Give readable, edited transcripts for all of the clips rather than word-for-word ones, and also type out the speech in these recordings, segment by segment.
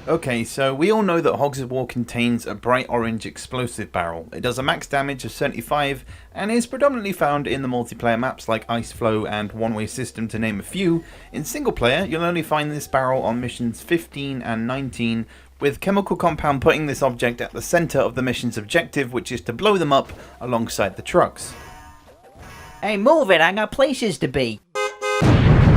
Okay, so we all know that Hogs of War contains a bright orange explosive barrel. It does a max damage of 75 and is predominantly found in the multiplayer maps like Ice Flow and One Way System, to name a few. In single player, you'll only find this barrel on missions 15 and 19, with Chemical Compound putting this object at the centre of the mission's objective, which is to blow them up alongside the trucks. Hey, move it, I got places to be.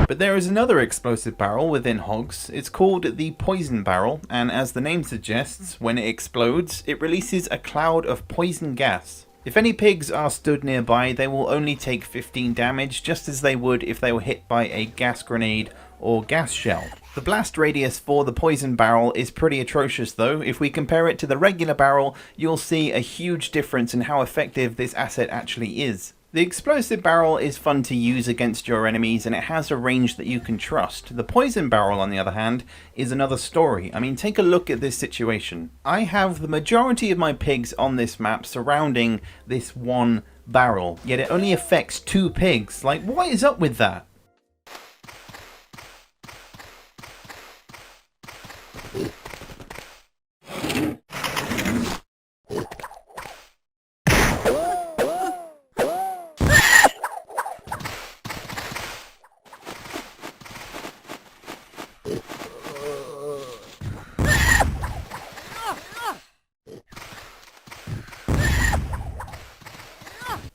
But there is another explosive barrel within Hogs. It's called the Poison Barrel, and as the name suggests, when it explodes, it releases a cloud of poison gas. If any pigs are stood nearby, they will only take 15 damage, just as they would if they were hit by a gas grenade or gas shell. The blast radius for the Poison Barrel is pretty atrocious though. If we compare it to the regular barrel, you'll see a huge difference in how effective this asset actually is. The explosive barrel is fun to use against your enemies and it has a range that you can trust. The poison barrel, on the other hand, is another story. I mean, take a look at this situation. I have the majority of my pigs on this map surrounding this one barrel, yet it only affects 2 pigs. Like, what is up with that?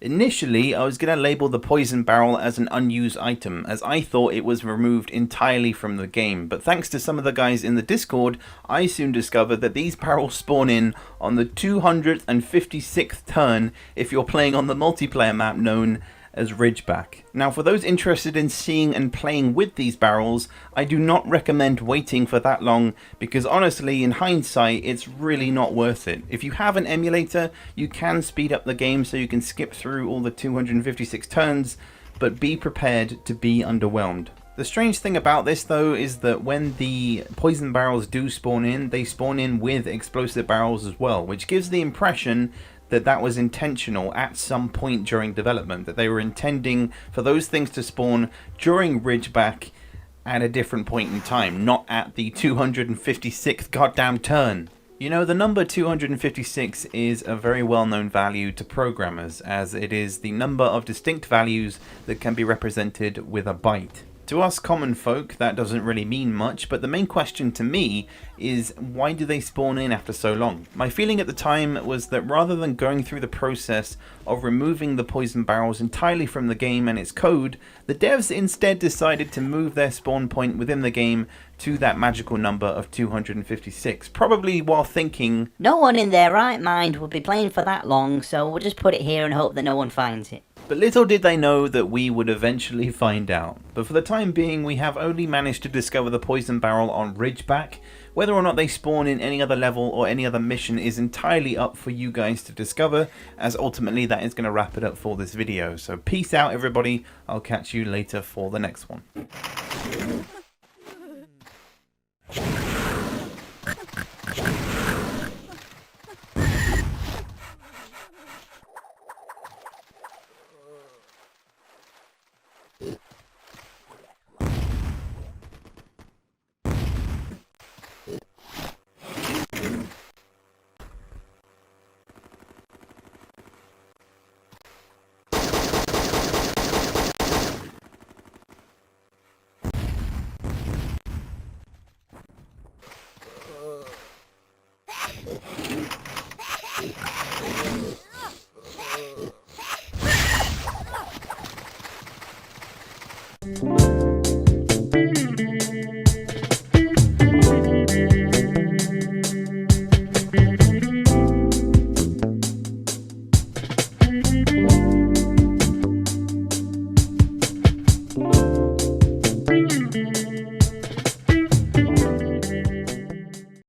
Initially, I was going to label the poison barrel as an unused item, as I thought it was removed entirely from the game, but thanks to some of the guys in the Discord, I soon discovered that these barrels spawn in on the 256th turn if you're playing on the multiplayer map known as Ridgeback. Now, for those interested in seeing and playing with these barrels, I do not recommend waiting for that long, because honestly, in hindsight, it's really not worth it. If you have an emulator, you can speed up the game so you can skip through all the 256 turns, but be prepared to be underwhelmed. The strange thing about this though is that when the poison barrels do spawn in, they spawn in with explosive barrels as well, which gives the impression that that was intentional at some point during development, that they were intending for those things to spawn during Ridgeback at a different point in time, not at the 256th goddamn turn. You know, the number 256 is a very well-known value to programmers, as it is the number of distinct values that can be represented with a byte. To us common folk, that doesn't really mean much, but the main question to me is, why do they spawn in after so long? My feeling at the time was that rather than going through the process of removing the poison barrels entirely from the game and its code, the devs instead decided to move their spawn point within the game to that magical number of 256, probably while thinking, No one in their right mind would be playing for that long, so we'll just put it here and hope that no one finds it. But little did they know that we would eventually find out. But for the time being, we have only managed to discover the poison barrel on Ridgeback. Whether or not they spawn in any other level or any other mission is entirely up for you guys to discover, as ultimately that is going to wrap it up for this video. So peace out everybody, I'll catch you later for the next one.